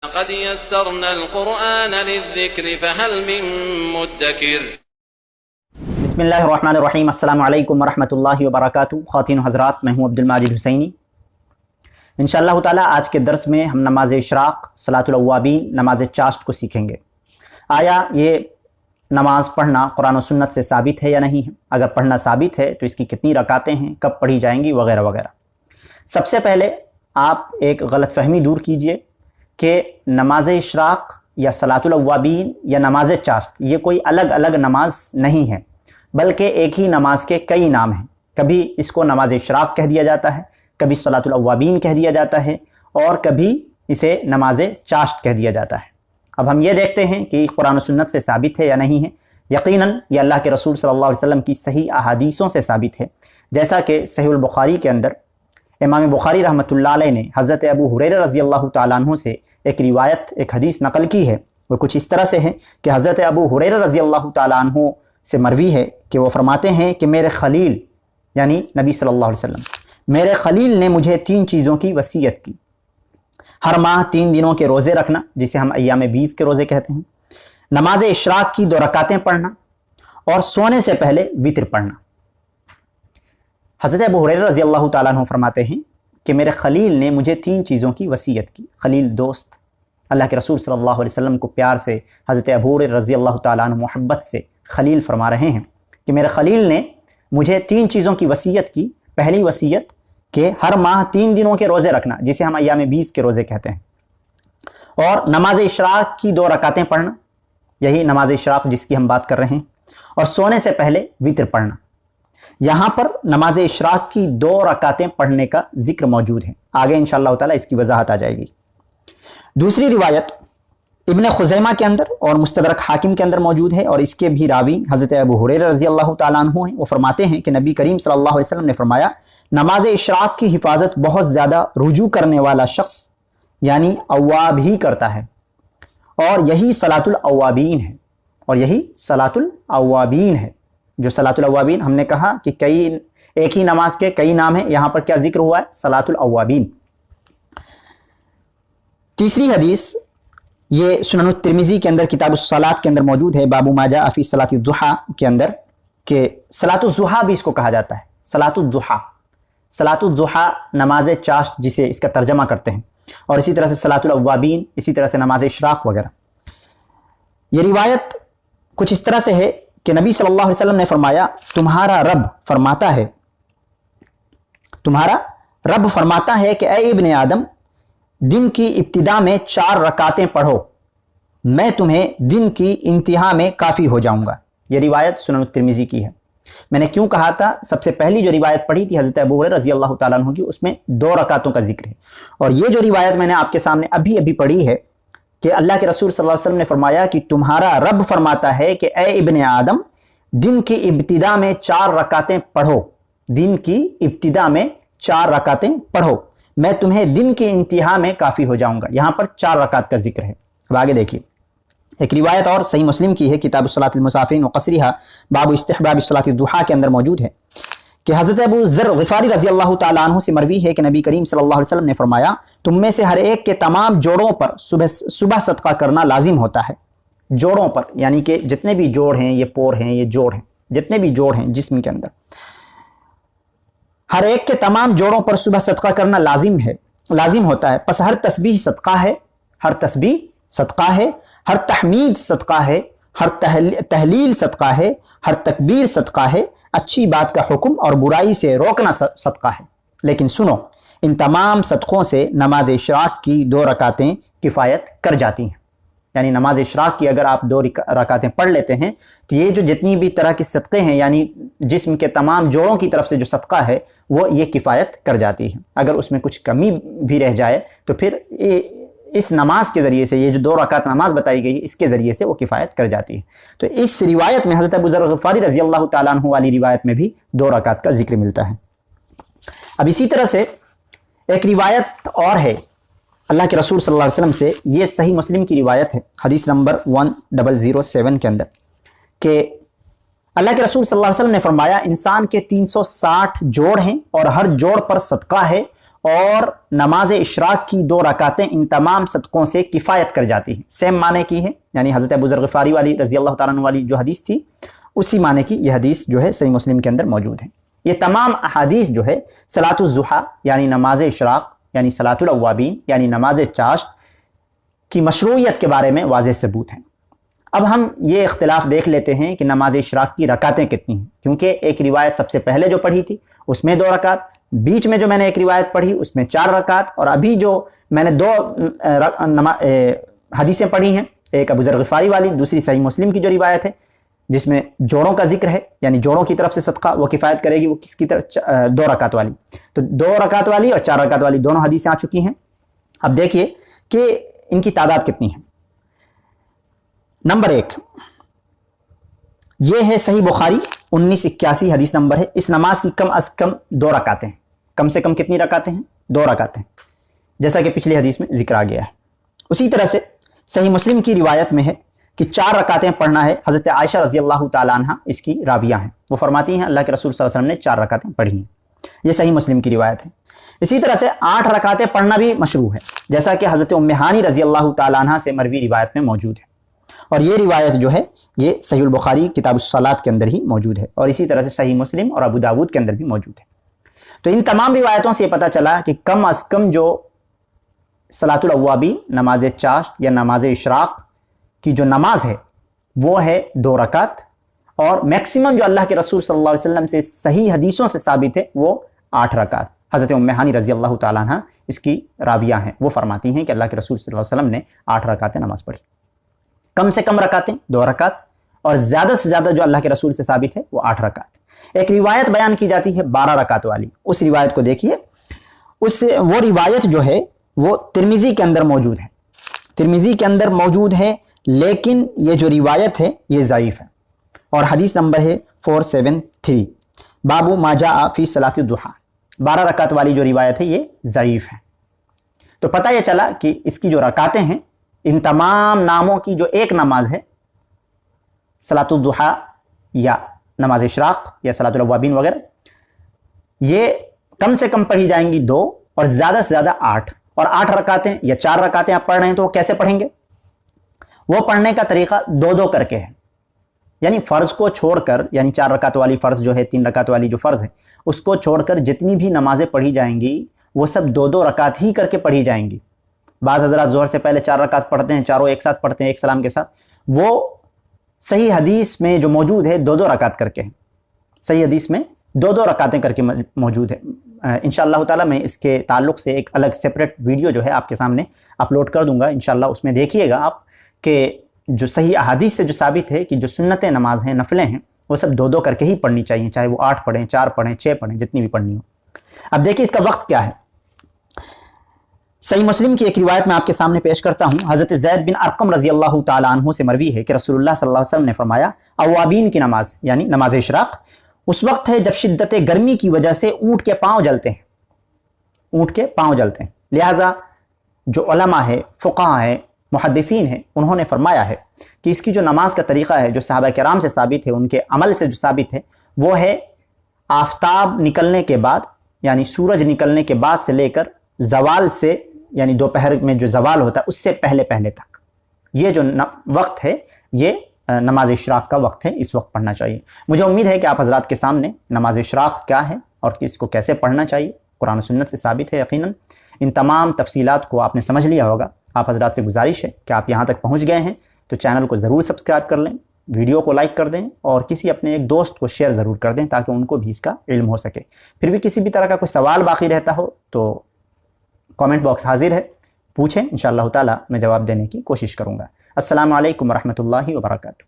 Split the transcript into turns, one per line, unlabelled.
لقد يسرنا القرآن للذكر فهل من مدكر۔
बिस्मिल्लाहिर्रहमानिर्रहीम। अस्सलामु अलैकुम वरहमतुल्लाहि वबरकातुहू। ख़वातीन हज़रात, मैं हूँ अब्दुल माजिद हुसैनी। इंशाअल्लाह ताला आज के दर्स में हम नमाज इशराक़, सलातुल अव्वाबीन, नमाज चाश्त को सीखेंगे। आया ये नमाज पढ़ना कुरान और सुन्नत से साबित है या नहीं है? अगर पढ़ना साबित है तो इसकी कितनी रकातें हैं, कब पढ़ी जाएंगी, वगैरह वगैरह। सबसे पहले आप एक गलतफ़हमी दूर कीजिए कि नमाज इशराक़ या सलातुल अव्वाबीन या नमाज चाश्त ये कोई अलग अलग नमाज नहीं है, बल्कि एक ही नमाज के कई नाम हैं। कभी इसको नमाज इशराक़ कह दिया जाता है, कभी सलातुल अव्वाबीन कह दिया जाता है, और कभी इसे नमाज चाश्त कह दिया जाता है। अब हम ये देखते हैं कि कुरान और सुन्नत से साबित है या नहीं है। यकीनन ये अल्लाह के रसूल सल्लल्लाहु अलैहि वसल्लम की सही अहादीसों से साबित है। जैसा कि सहीहुल बुखारी के अंदर इमाम बुखारी रहमतुल्लाह अलैह ने हज़रत अबू हुरैरा रज़ियल्लाहु ताला अन्हु से एक रिवायत, एक हदीस नकल की है। वो कुछ इस तरह से है कि हज़रत अबू हुरैरा रज़ियल्लाहु ताला अन्हु से मरवी है कि वो फरमाते हैं कि मेरे खलील यानी नबी सल्लल्लाहु अलैहि वसल्लम, मेरे खलील ने मुझे 3 चीज़ों की वसीयत की। हर माह 3 दिनों के रोज़े रखना, जिसे हम अय्याम बीस के रोज़े कहते हैं, नमाज इशराक़ की 2 रकातें पढ़ना, और सोने से पहले वितर पढ़ना। हज़रत अबू हुरैरा रज़ियल्लाहु ताला अन्हु फरमाते हैं कि मेरे खलील ने मुझे 3 चीज़ों की वसीयत की। खलील दोस्त, अल्लाह के रसूल सल्लल्लाहु अलैहि वसल्लम को प्यार से हज़रत अबू हुरैरा रज़ियल्लाहु ताला अन्हु मोहब्बत से खलील फरमा रहे हैं कि मेरे खलील ने मुझे 3 चीज़ों की वसीयत की। पहली वसीयत कि हर माह 3 दिनों के रोज़े रखना, जिसे हम अय्याम बीस के रोज़े कहते हैं, और नमाज इशराक़ की 2 रकातें पढ़ना, यही नमाज इशराक़ जिसकी हम बात कर रहे हैं, और सोने से पहले वितर पढ़ना। यहाँ पर नमाज इशराक़ की 2 रकातें पढ़ने का जिक्र मौजूद है। आगे इंशाअल्लाह ताला इसकी वजाहत आ जाएगी। दूसरी रिवायत इब्न खुज़ैमा के अंदर और मुस्तदरक हाकिम के अंदर मौजूद है, और इसके भी रावी हज़रत अबू हुरैरा रज़ियल्लाहु ताला अन्हु हैं। वो फरमाते हैं कि नबी करीम सल्लल्लाहु अलैहि वसल्लम ने फरमाया, नमाज इशराक़ की हिफाजत बहुत ज़्यादा रुजू करने वाला शख्स यानी अव्वाब ही करता है, और यही सलातुल अव्वाबीन है, और यही सलातुल अव्वाबीन है। जो सलातुल अव्वाबीन हमने कहा कि एक ही नमाज के कई नाम हैं, यहाँ पर क्या जिक्र हुआ है? सलातुल अव्वाबीन। तीसरी हदीस ये सुनन तिरमिज़ी के अंदर किताबुस सलात के अंदर मौजूद है, बाबू मा जा फी सलातिज़ दुहा के अंदर, कि सलातुज़ दुहा भी इसको कहा जाता है। सलातुज़ दुहा नमाज चाश्त जिसे इसका तर्जमा करते हैं, और इसी तरह से सलातुल अव्वाबीन, इसी तरह से नमाज इशराक़ वगैरह। ये रिवायत कुछ इस तरह से है कि नबी सल्लल्लाहु अलैहि वसल्लम ने फरमाया, तुम्हारा रब फरमाता है कि ए इब्ने आदम, दिन की इब्तिदा में 4 रकातें पढ़ो, मैं तुम्हें दिन की इंतहा में काफ़ी हो जाऊंगा। यह रिवायत सुनन तिरमिज़ी की है। मैंने क्यों कहा था, सबसे पहली जो रिवायत पढ़ी थी हज़रत अबू हुरैरा रज़ियल्लाहु ताला अन्हु की, उसमें 2 रकातों का जिक्र है। और ये जो रिवायत मैंने आपके सामने अभी अभी पढ़ी है कि अल्लाह के रसूल सल्लल्लाहु अलैहि वसल्लम ने फरमाया कि तुम्हारा रब फरमाता है कि ए इब्ने आदम, दिन की इब्तिदा में 4 रकातें पढ़ो, दिन की इब्तिदा में 4 रकातें पढ़ो, मैं तुम्हें दिन की इंतहा में काफ़ी हो जाऊंगा। यहाँ पर 4 रकात का जिक्र है। अब आगे देखिए, एक रिवायत और सही मुस्लिम की है, किताब सलातिल मुसाफिरीन व क़स्रिहा, बाबू इस्तिहबाब सलातिद दुहा के अंदर मौजूद है कि हज़रत अबू ज़र ग़िफ़ारी रज़ियल्लाहु ताला अन्हु से मरवी है कि नबी करीम सल्लल्लाहु अलैहि वसल्लम ने फरमाया, तुम में से हर एक के तमाम जोड़ों पर सुबह सदका करना लाजिम होता है। जोड़ों पर यानी कि जितने भी जोड़ हैं, ये पोर हैं, ये जोड़ हैं, जितने भी जोड़ हैं जिस्म के अंदर, हर एक के तमाम जोड़ों पर सुबह सदका करना लाजिम होता है। बस हर तस्बीह सदका है, हर तस्बीह सदका है, हर तहमीद सदका है, हर तहलील सदका है, हर तकबीर सदका है, अच्छी बात का हुक्म और बुराई से रोकना सदका है। लेकिन सुनो, इन तमाम सदक़ों से नमाज इशराक़ की 2 रकातें किफ़ायत कर जाती हैं। यानी नमाज इशराक़ की अगर आप 2 रकातें पढ़ लेते हैं तो ये जो जितनी भी तरह के सदक़े हैं, यानी जिस्म के तमाम जोड़ों की तरफ से जो सदका है, वो ये किफ़ायत कर जाती है। अगर उसमें कुछ कमी भी रह जाए तो फिर इस नमाज के ज़रिए से, ये जो 2 रकात नमाज बताई गई, इसके ज़रिए से वो किफ़ायत कर जाती है। तो इस रिवायत में हज़रत अबू ज़र ग़िफ़ारी रज़ियल्लाहु ताला अन्हु वाली रिवायत में भी 2 रकात का जिक्र मिलता है। अब इसी तरह से एक रिवायत और है अल्लाह के रसूल सल्लल्लाहु अलैहि वसल्लम से, ये सही मुस्लिम की रिवायत है, हदीस नंबर 1007 के अंदर, कि अल्लाह के रसूल सल्लल्लाहु अलैहि वसल्लम ने फरमाया, इंसान के 360 जोड़ हैं और हर जोड़ पर सदका है, اور نماز اشراق کی 2 رکعتیں ان تمام صدقوں سے کفایت کر جاتی ہیں. سیم معنی کی ہے، یعنی حضرت ابو ذر غفاری والی رضی اللہ تعالیٰ عنہ والی جو حدیث تھی اسی معنی کی یہ حدیث جو ہے صحیح مسلم کے اندر موجود ہے. یہ تمام احادیث جو ہے صلاۃ الضحیٰ یعنی نماز اشراق یعنی صلاۃ الاوابین یعنی نماز چاشت کی مشروعیت کے بارے میں واضح ثبوت ہیں. اب ہم یہ اختلاف دیکھ لیتے ہیں کہ نماز اشراق کی رکعتیں کتنی ہیں، کیونکہ ایک روایت سب سے پہلے جو پڑھی تھی اس میں 2 رکعت، بیچ میں جو میں نے ایک روایت پڑھی اس میں 4 رکعت، اور ابھی جو میں نے 2 حدیثیں پڑھی ہیں، ایک ابو ذر غفاری والی، دوسری صحیح مسلم کی جو روایت ہے جس میں جوڑوں کا ذکر ہے، یعنی جوڑوں کی طرف سے صدقہ وہ کفایت کرے گی، وہ کس کی طرف 2 رکعت والی. تو 2 رکعت والی اور 4 رکعت والی دونوں حدیثیں آ چکی ہیں. اب دیکھیے کہ ان کی تعداد کتنی ہے. نمبر 1 یہ ہے صحیح بخاری 1981 حدیث نمبر ہے. اس نماز کی کم از کم 2 رکعتیں ہیں. کم سے کم کتنی رکعتیں ہیں؟ 2 رکعتیں، جیسا کہ پچھلی حدیث میں ذکر آ گیا ہے. اسی طرح سے صحیح مسلم کی روایت میں ہے کہ 4 رکعتیں پڑھنا ہے. حضرت عائشہ رضی اللہ تعالیٰ عنہ اس کی راویہ ہیں، وہ فرماتی ہیں اللہ کے رسول صلی اللہ علیہ وسلم نے 4 رکعتیں پڑھی ہیں. یہ صحیح مسلم کی روایت ہے. اسی طرح سے 8 رکعتیں پڑھنا بھی مشروع ہے، جیسا کہ حضرت ام ہانی رضی اللہ تعالیٰ عنہ سے مروی روایت میں موجود ہے. اور یہ روایت جو ہے یہ صحیح البخاری کتاب الصلاۃ کے اندر ہی موجود ہے، اور اسی طرح سے صحیح مسلم اور ابو داود کے اندر بھی موجود ہے. تو ان تمام روایتوں سے یہ پتہ چلا کہ کم از کم جو صلاۃ الاوابین نماز چاشت یا نماز اشراق کی جو نماز ہے وہ ہے 2 رکعت، اور میکسیمم جو اللہ کے رسول صلی اللہ علیہ وسلم سے صحیح حدیثوں سے ثابت ہے وہ 8 رکعت. حضرت ام ہانی رضی اللہ تعالیٰ عنہ اس کی راویہ ہیں، وہ فرماتی ہیں کہ اللہ کے رسول صلی اللہ علیہ وسلم نے 8 رکعتیں نماز پڑھی. کم سے کم رکعتیں 2 رکعت، اور زیادہ سے زیادہ جو اللہ کے رسول سے ثابت ہے وہ 8 رکعت. ایک روایت بیان کی جاتی ہے 12 رکعت والی. اس روایت کو دیکھیے، وہ روایت جو ہے وہ ترمذی کے اندر موجود ہے. ترمذی کے اندر موجود ہے، لیکن یہ جو روایت ہے یہ ضعیف ہے، اور حدیث نمبر ہے 473 باب ما جاء فی صلاۃ الضحیٰ. 12 رکعت والی جو روایت ہے یہ ضعیف ہے. تو پتہ یہ چلا کہ اس کی جو رکعتیں ہیں ان تمام ناموں کی جو ایک نماز ہے صلاۃ الضحیٰ یا نماز اشراق یا صلاۃ الاوابین وغیرہ، یہ کم سے کم پڑھی جائیں گی 2 اور زیادہ سے زیادہ 8. اور 8 رکعتیں یا 4 رکعتیں آپ پڑھ رہے ہیں تو وہ کیسے پڑھیں گے؟ وہ پڑھنے کا طریقہ 2 کر کے ہے. یعنی فرض کو چھوڑ کر، یعنی 4 رکعت والی فرض جو ہے، 3 رکعت والی جو فرض ہے اس کو چھوڑ کر جتنی بھی نمازیں پڑھی جائیں گی وہ سب 2 رکعت ہی کر کے پڑھی جائیں گی. بعض حضرات ظہر سے پہلے 4 رکعت پڑھتے ہیں، چاروں ایک ساتھ پڑھتے ہیں ایک سلام کے ساتھ. وہ صحیح حدیث میں جو موجود ہے 2 رکعت کر کے ہیں. صحیح حدیث میں 2 رکعتیں کر کے موجود ہے. انشاءاللہ تعالیٰ میں اس کے تعلق سے ایک الگ سیپریٹ ویڈیو جو ہے آپ کے سامنے اپلوڈ کر دوں گا. انشاءاللہ اس میں دیکھیے گا آپ کہ جو صحیح احادیث سے جو ثابت ہے کہ جو سنت نماز ہیں، نفلیں ہیں، وہ سب 2 کر کے ہی پڑھنی چاہیے، چاہے وہ 8 پڑھیں، 4 پڑھیں، 6 پڑھیں، جتنی بھی پڑھنی ہو. اب دیکھیے اس کا وقت کیا ہے. صحیح مسلم کی ایک روایت میں آپ کے سامنے پیش کرتا ہوں. حضرت زید بن ارقم رضی اللہ تعالیٰ عنہ سے مروی ہے کہ رسول اللہ صلی اللہ علیہ وسلم نے فرمایا اوابین کی نماز یعنی نماز اشراق اس وقت ہے جب شدت گرمی کی وجہ سے اونٹ کے پاؤں جلتے ہیں. اونٹ کے پاؤں جلتے ہیں. لہٰذا جو علماء ہے، فقہاء ہیں، محدثین ہیں، انہوں نے فرمایا ہے کہ اس کی جو نماز کا طریقہ ہے جو صحابہ کرام سے ثابت ہے، ان کے عمل سے جو ثابت ہے، وہ ہے آفتاب نکلنے کے بعد، یعنی سورج نکلنے کے بعد سے لے کر زوال سے، یعنی دوپہر میں جو زوال ہوتا ہے اس سے پہلے تک، یہ جو وقت ہے یہ نماز اشراق کا وقت ہے. اس وقت پڑھنا چاہیے. مجھے امید ہے کہ آپ حضرات کے سامنے نماز اشراق کیا ہے اور اس کو کیسے پڑھنا چاہیے قرآن و سنت سے ثابت ہے. یقیناً ان تمام تفصیلات کو آپ نے سمجھ لیا ہوگا. آپ حضرات سے گزارش ہے کہ آپ یہاں تک پہنچ گئے ہیں تو چینل کو ضرور سبسکرائب کر لیں، ویڈیو کو لائک کر دیں، اور کسی اپنے ایک دوست کو شیئر ضرور کر دیں تاکہ ان کو بھی اس کا علم ہو سکے. پھر بھی کسی بھی طرح کا کوئی سوال باقی رہتا ہو تو کامنٹ باکس حاضر ہے، پوچھیں، انشاءاللہ تعالی میں جواب دینے کی کوشش کروں گا. السلام علیکم ورحمۃ اللہ وبرکاتہ.